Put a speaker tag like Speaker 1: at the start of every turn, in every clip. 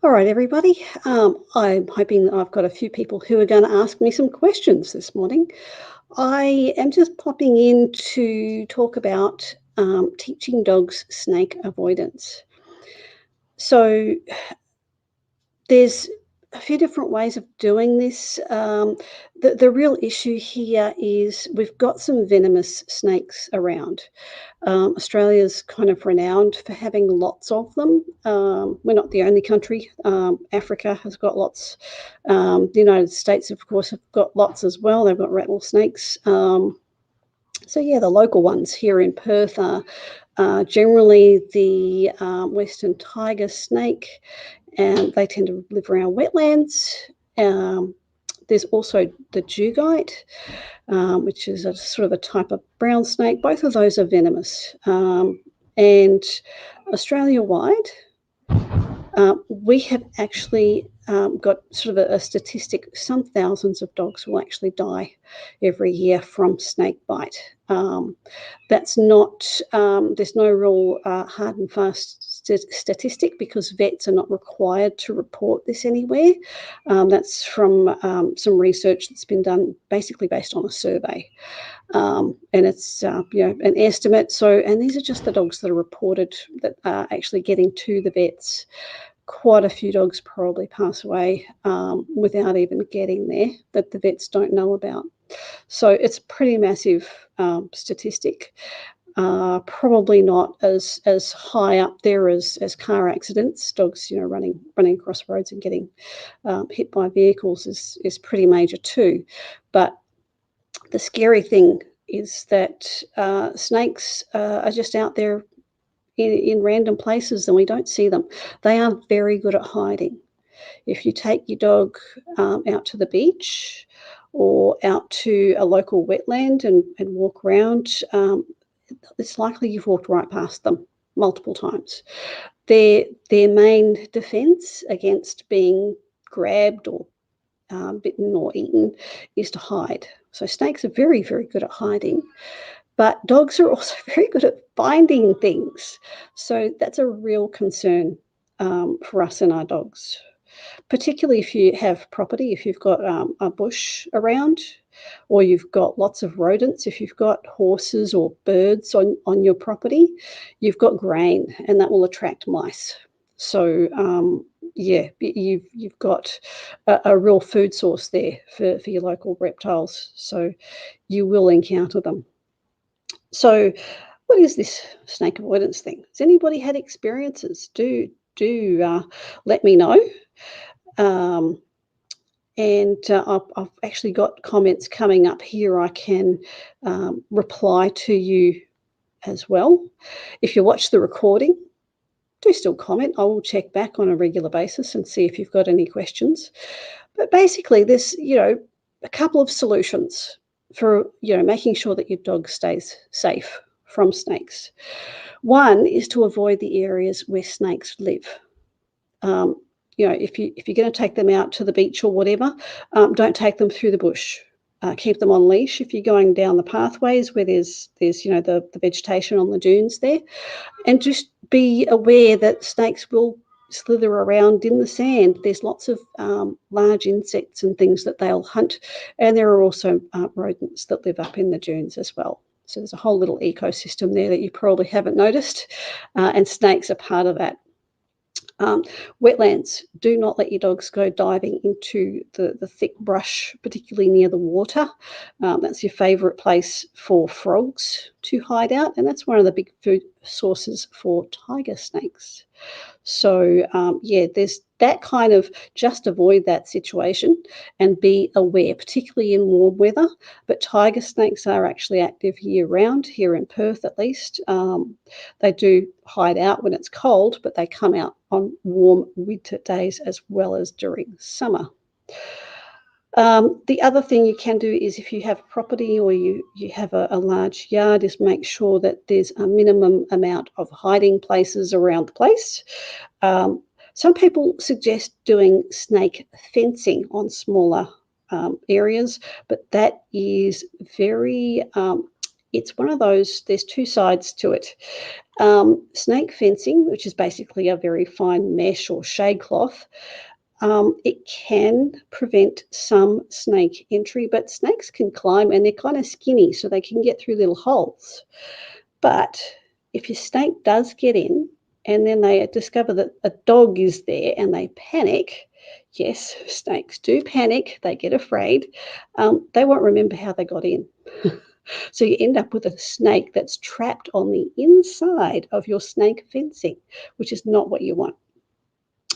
Speaker 1: All right, everybody. I'm hoping that I've got a few people who are going to ask me some questions this morning. I am just popping in to talk about teaching dogs snake avoidance. So, there's a few different ways of doing this. The real issue here is we've got some venomous snakes around. Australia's kind of renowned for having lots of them. We're not the only country. Africa has got lots. The United States, of course, have got lots as well. They've got rattlesnakes. So yeah, the local ones here in Perth are generally the western tiger snake, and they tend to live around wetlands. Um, there's also the dugite, which is a sort of a type of brown snake. Both of those are venomous. And Australia-wide, we have actually got sort of a statistic. Some thousands of dogs will actually die every year from snake bite. That's not, there's no real hard and fast statistic because vets are not required to report this anywhere. That's from some research that's been done basically based on a survey. And it's an estimate. So, and these are just the dogs that are reported that are actually getting to the vets. Quite a few dogs probably pass away without even getting there that the vets don't know about. So it's a pretty massive statistic. Probably not as high up there as car accidents. Dogs, running across roads and getting hit by vehicles is pretty major too. But the scary thing is that snakes are just out there in random places and we don't see them. They are very good at hiding. If you take your dog out to the beach or out to a local wetland and walk around, it's likely you've walked right past them multiple times. Their main defense against being grabbed or bitten or eaten is to hide. So snakes are very, very good at hiding. But dogs are also very good at finding things. So that's a real concern for us and our dogs, particularly if you have property, if you've got a bush around, or you've got lots of rodents, if you've got horses or birds on your property, you've got grain, and that will attract mice. So yeah, you've got a real food source there for your local reptiles. So you will encounter them. So what is this snake avoidance thing? Has anybody had experiences? Do let me know. And I've actually got comments coming up here. I can reply to you as well. If you watch the recording, do still comment. I will check back on a regular basis and see if you've got any questions. But basically, there's a couple of solutions for making sure that your dog stays safe from snakes. One is to avoid the areas where snakes live. If you're going to take them out to the beach or whatever, don't take them through the bush. Keep them on leash. If you're going down the pathways where there's the vegetation on the dunes there, and just be aware that snakes will slither around in the sand. There's lots of large insects and things that they'll hunt, and there are also rodents that live up in the dunes as well. So there's a whole little ecosystem there that you probably haven't noticed, and snakes are part of that. Wetlands, do not let your dogs go diving into the thick brush, particularly near the water. That's your favourite place for frogs to hide out, and that's one of the big food sources for tiger snakes. So yeah, there's that kind of, just avoid that situation and be aware, particularly in warm weather. But tiger snakes are actually active year round, here in Perth at least. They do hide out when it's cold, but they come out on warm winter days as well as during summer. The other thing you can do is, if you have property or you have a large yard, is make sure that there's a minimum amount of hiding places around the place. Some people suggest doing snake fencing on smaller areas, but that is very it's one of those, there's two sides to it. Snake fencing, which is basically a very fine mesh or shade cloth, it can prevent some snake entry, but snakes can climb and they're kind of skinny, so they can get through little holes. But if your snake does get in and then they discover that a dog is there and they panic, yes, snakes do panic, they get afraid, they won't remember how they got in. So you end up with a snake that's trapped on the inside of your snake fencing, which is not what you want.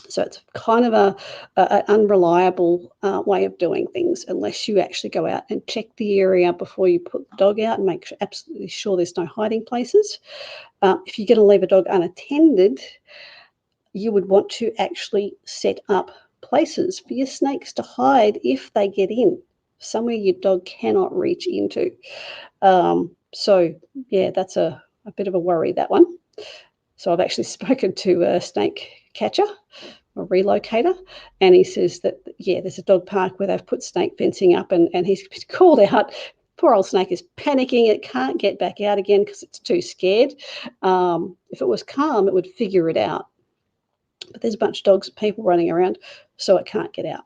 Speaker 1: So it's kind of an unreliable way of doing things, unless you actually go out and check the area before you put the dog out and make sure, absolutely sure there's no hiding places. If you're going to leave a dog unattended, you would want to actually set up places for your snakes to hide if they get in, somewhere your dog cannot reach into. So, yeah, that's a bit of a worry, that one. So I've actually spoken to a snake catcher, a relocator, and he says that, yeah, there's a dog park where they've put snake fencing up, and he's called out, poor old snake is panicking, it can't get back out again because it's too scared. If it was calm, it would figure it out. But there's a bunch of dogs and people running around, so it can't get out.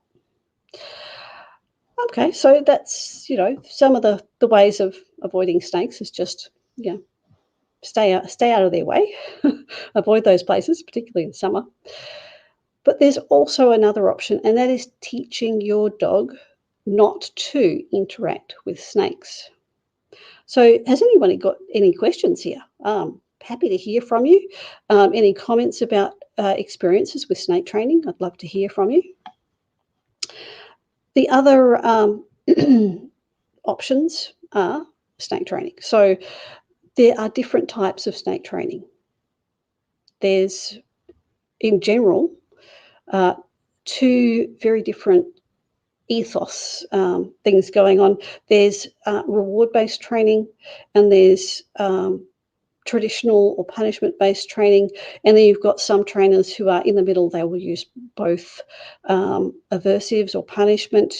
Speaker 1: Okay, so that's, some of the ways of avoiding snakes is just, stay out of their way, avoid those places, particularly in summer. But there's also another option, and that is teaching your dog not to interact with snakes. So has anybody got any questions here? Happy to hear from you. Any comments about experiences with snake training? I'd love to hear from you. The other options are snake training. So there are different types of snake training. There's, in general, two very different ethos things going on. There's reward-based training, and there's traditional or punishment-based training, and then you've got some trainers who are in the middle. They will use both aversives or punishment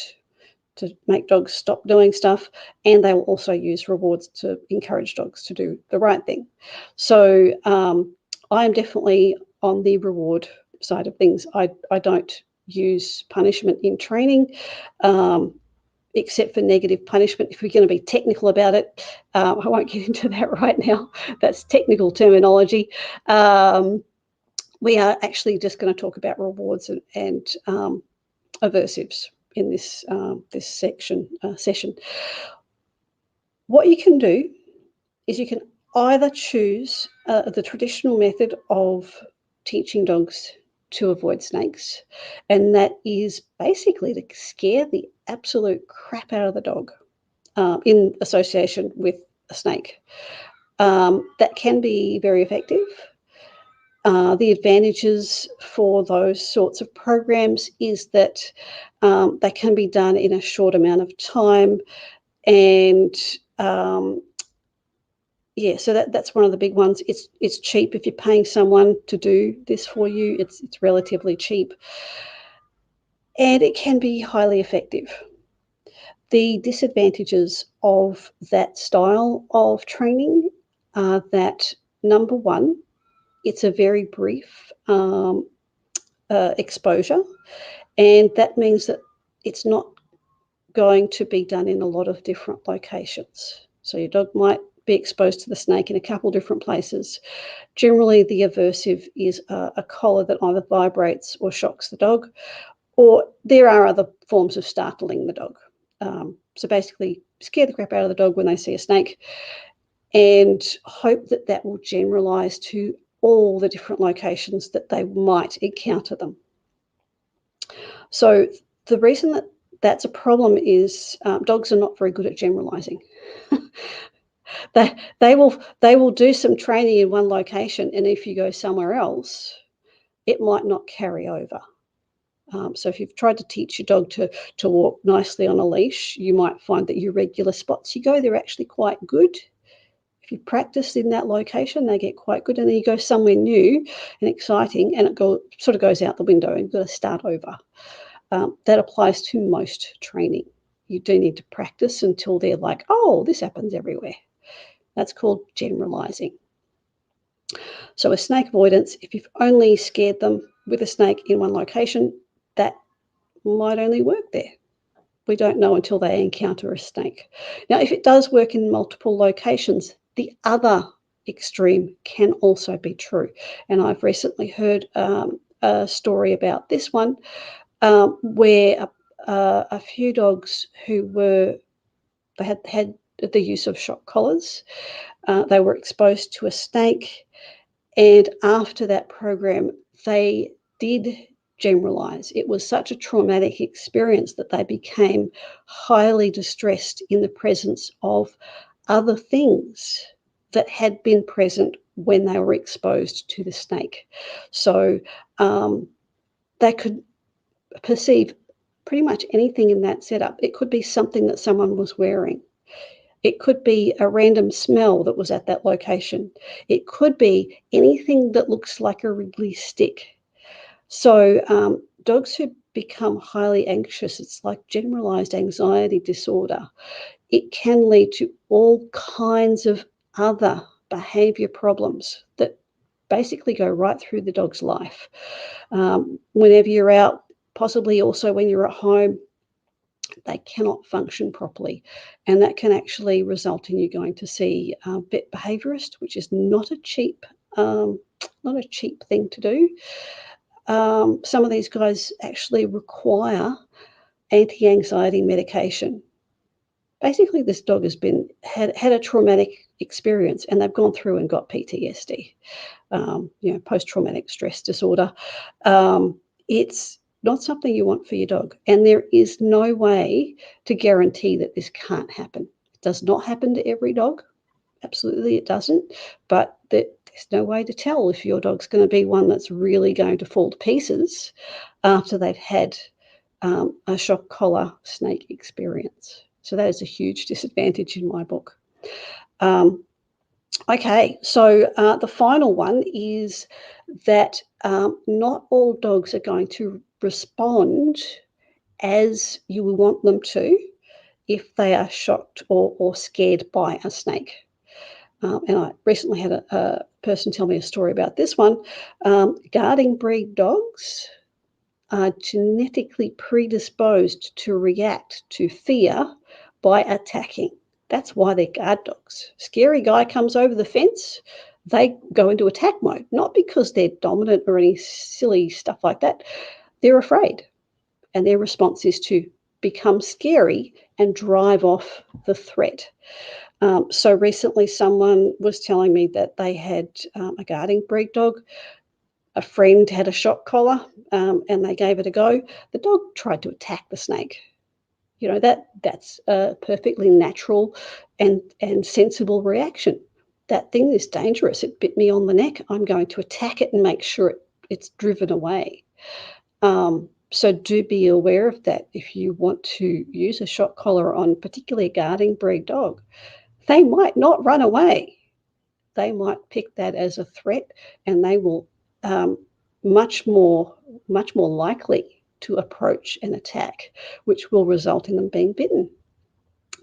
Speaker 1: to make dogs stop doing stuff, and they will also use rewards to encourage dogs to do the right thing. So I am definitely on the reward side of things. I don't use punishment in training, except for negative punishment. If we're going to be technical about it, I won't get into that right now. That's technical terminology. We are actually just going to talk about rewards and aversives in this session. What you can do is you can either choose the traditional method of teaching dogs to avoid snakes, and that is basically to scare the absolute crap out of the dog in association with a snake. That can be very effective. The advantages for those sorts of programs is that they can be done in a short amount of time, and so that's one of the big ones. It's cheap. If you're paying someone to do this for you, it's relatively cheap, and it can be highly effective. The disadvantages of that style of training are that, number one, it's a very brief exposure, and that means that it's not going to be done in a lot of different locations. So your dog might be exposed to the snake in a couple different places. Generally, the aversive is a collar that either vibrates or shocks the dog, or there are other forms of startling the dog. So basically, scare the crap out of the dog when they see a snake, and hope that that will generalize to all the different locations that they might encounter them. So the reason that that's a problem is dogs are not very good at generalizing. They will do some training in one location, and if you go somewhere else, it might not carry over. So if you've tried to teach your dog to walk nicely on a leash, you might find that your regular spots you go, they're actually quite good. If you practice in that location, they get quite good, and then you go somewhere new and exciting, and it sort of goes out the window, and you've got to start over. That applies to most training. You do need to practice until they're like, oh, this happens everywhere. That's called generalizing. So with snake avoidance, if you've only scared them with a snake in one location, that might only work there. We don't know until they encounter a snake. Now, if it does work in multiple locations, the other extreme can also be true. And I've recently heard a story about this one where a few dogs they had the use of shock collars. They were exposed to a snake, and after that program, they did generalize. It was such a traumatic experience that they became highly distressed in the presence of other things that had been present when they were exposed to the snake. So they could perceive pretty much anything in that setup. It could be something that someone was wearing. It could be a random smell that was at that location. It could be anything that looks like a wriggly stick. So dogs who become highly anxious, it's like generalized anxiety disorder. It can lead to all kinds of other behavior problems that basically go right through the dog's life. Whenever you're out, possibly also when you're at home, they cannot function properly, and that can actually result in you going to see a vet behaviourist, which is um, not a cheap thing to do. Some of these guys actually require anti-anxiety medication. Basically, this dog has had a traumatic experience, and they've gone through and got PTSD, post-traumatic stress disorder. It's not something you want for your dog, and there is no way to guarantee that this can't happen. It does not happen to every dog. Absolutely, it doesn't. But there's no way to tell if your dog's going to be one that's really going to fall to pieces after they've had a shock collar snake experience. So that is a huge disadvantage in my book. Okay, so the final one is that not all dogs are going to respond as you want them to if they are shocked or scared by a snake. And I recently had a person tell me a story about this one. Guarding breed dogs are genetically predisposed to react to fear by attacking. That's why they're guard dogs. Scary guy comes over the fence, they go into attack mode, not because they're dominant or any silly stuff like that. They're afraid, and their response is to become scary and drive off the threat. So recently, someone was telling me that they had a guarding breed dog. A friend had a shock collar, and they gave it a go. The dog tried to attack the snake. That's a perfectly natural and sensible reaction. That thing is dangerous. It bit me on the neck. I'm going to attack it and make sure it's driven away. So do be aware of that if you want to use a shock collar on particularly a guarding breed dog. They might not run away. They might pick that as a threat, and they will much more likely to approach an attack, which will result in them being bitten.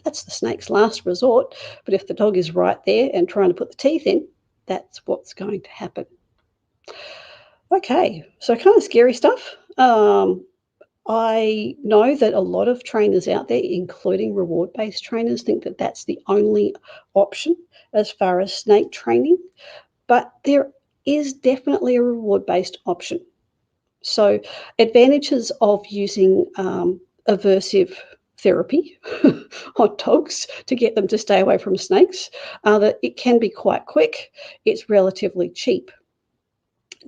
Speaker 1: That's the snake's last resort, but if the dog is right there and trying to put the teeth in, that's what's going to happen. Okay, so kind of scary stuff. I know that a lot of trainers out there, including reward-based trainers, think that that's the only option as far as snake training, but there is definitely a reward-based option. So advantages of using aversive therapy on dogs to get them to stay away from snakes are that it can be quite quick, it's relatively cheap.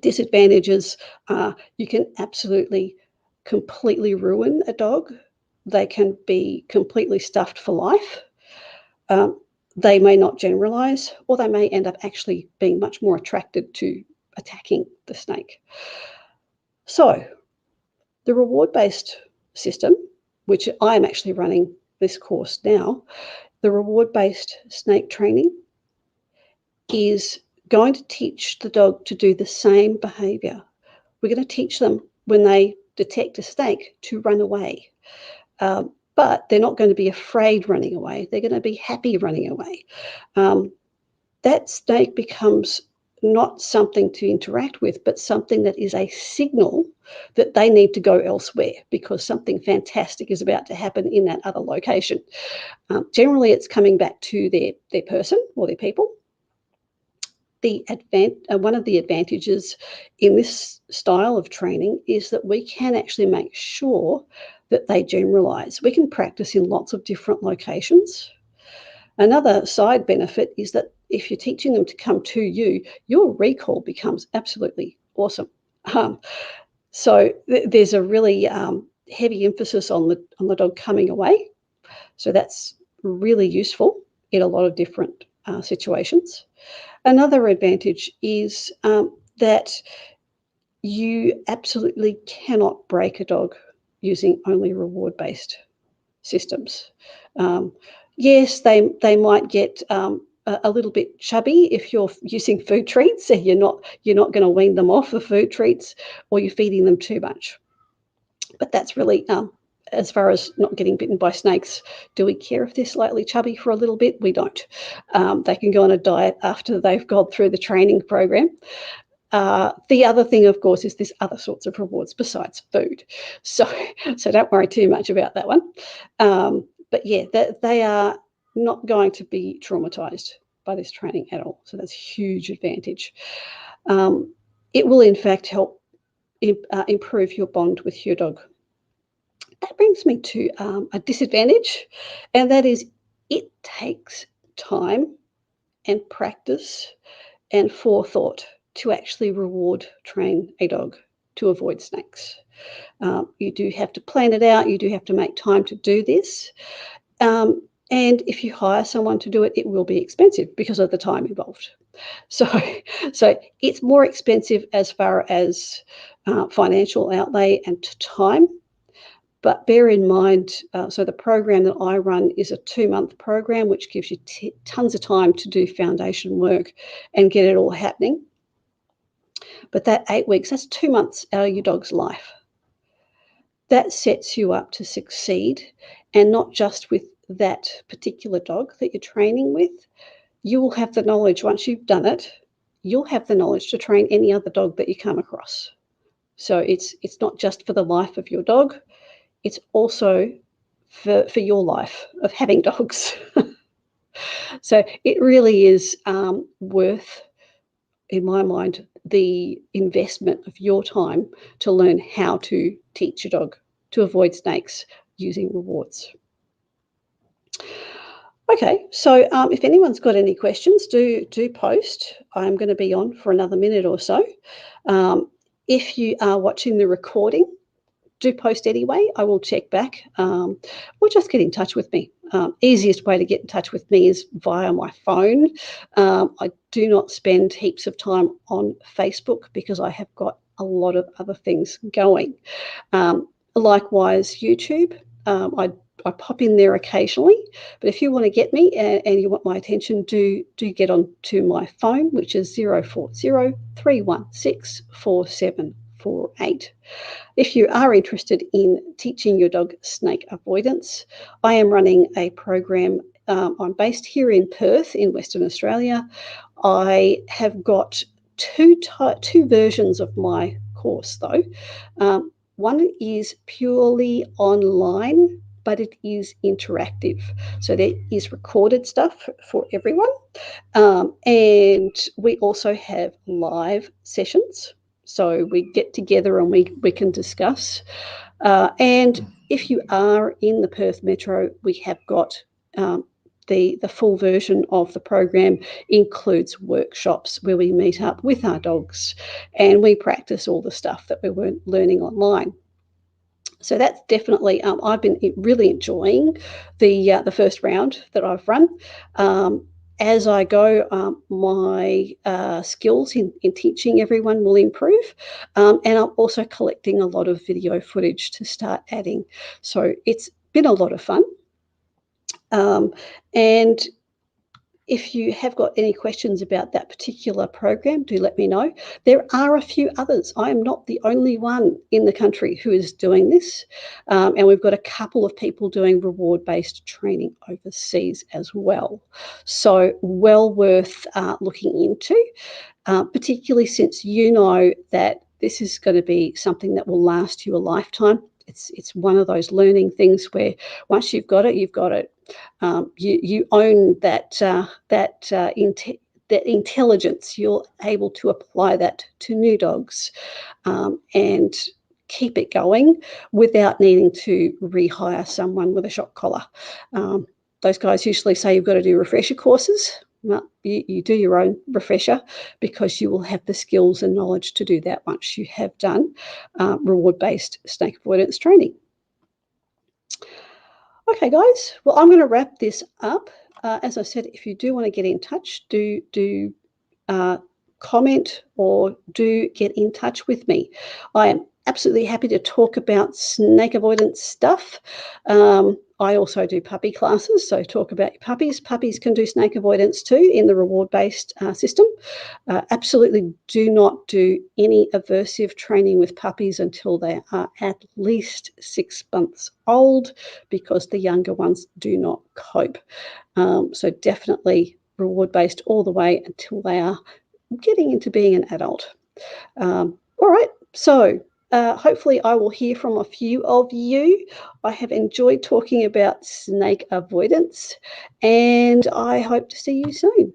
Speaker 1: Disadvantages are you can absolutely completely ruin a dog. They can be completely stuffed for life. They may not generalize, or they may end up actually being much more attracted to attacking the snake. So the reward-based system, which I am actually running this course now, the reward-based snake training is going to teach the dog to do the same behavior. We're going to teach them when they detect a snake to run away. But they're not going to be afraid running away. They're going to be happy running away. that snake becomes not something to interact with, but something that is a signal that they need to go elsewhere because something fantastic is about to happen in that other location. Generally, it's coming back to their person or their people. One of the advantages in this style of training is that we can actually make sure that they generalize. We can practice in lots of different locations. Another side benefit is that if you're teaching them to come to you, your recall becomes absolutely awesome. So there's a really heavy emphasis on the dog coming away. So that's really useful in a lot of different situations. Another advantage is that you absolutely cannot break a dog using only reward-based systems. Yes, they might get a little bit chubby if you're using food treats. So you're not going to wean them off the food treats, or you're feeding them too much. But that's really as far as not getting bitten by snakes. Do we care if they're slightly chubby for a little bit? We don't. They can go on a diet after they've gone through the training program. The other thing, of course, is there's other sorts of rewards besides food. So don't worry too much about that one. But yeah, they are not going to be traumatized by this training at all. So that's a huge advantage. It will, in fact, help improve your bond with your dog. That brings me to a disadvantage, and that is it takes time and practice and forethought to actually reward train a dog to avoid snakes. You do have to plan it out. You do have to make time to do this. And if you hire someone to do it, it will be expensive because of the time involved. So it's more expensive as far as financial outlay and time. But bear in mind, so the program that I run is a 2-month program, which gives you tons of time to do foundation work and get it all happening. But that 8 weeks, that's 2 months out of your dog's life. That sets you up to succeed, and not just with that particular dog that you're training with. You will have the knowledge once you've done it. You'll have the knowledge to train any other dog that you come across. So it's not just for the life of your dog. It's also for your life of having dogs. So it really is worth, in my mind, the investment of your time to learn how to teach your dog to avoid snakes using rewards. Okay, so if anyone's got any questions, do post. I'm going to be on for another minute or so. If you are watching the recording, do post anyway. I will check back, or just get in touch with me. Easiest way to get in touch with me is via my phone. I do not spend heaps of time on Facebook because I have got a lot of other things going. Likewise, YouTube. I pop in there occasionally, but if you want to get me and you want my attention, do get on to my phone, which is 040 316 4748. If you are interested in teaching your dog snake avoidance, I am running a program. I'm based here in Perth in Western Australia. I have got two versions of my course though. One is purely online, but it is interactive. So there is recorded stuff for everyone. And we also have live sessions. So we get together and we can discuss. And if you are in the Perth Metro, we have got the full version of the program includes workshops where we meet up with our dogs and we practice all the stuff that we weren't learning online. So that's definitely, I've been really enjoying the first round that I've run. As I go, my skills in teaching everyone will improve, and I'm also collecting a lot of video footage to start adding. So it's been a lot of fun. And if you have got any questions about that particular program, do let me know. There are a few others. I am not the only one in the country who is doing this. And we've got a couple of people doing reward-based training overseas as well. So well worth looking into, particularly since you know that this is going to be something that will last you a lifetime. It's one of those learning things where once you've got it, you've got it. You own that intelligence. You're able to apply that to new dogs and keep it going without needing to rehire someone with a shock collar. Those guys usually say you've got to do refresher courses. Well, you do your own refresher because you will have the skills and knowledge to do that once you have done reward-based snake avoidance training. Okay, guys, well, I'm going to wrap this up. As I said, if you do want to get in touch, do comment or do get in touch with me. I am absolutely happy to talk about snake avoidance stuff. I also do puppy classes, so talk about your puppies. Puppies can do snake avoidance too in the reward-based system. Absolutely do not do any aversive training with puppies until they are at least 6 months old, because the younger ones do not cope. So definitely reward-based all the way until they are getting into being an adult. All right, so hopefully I will hear from a few of you. I have enjoyed talking about snake avoidance, and I hope to see you soon.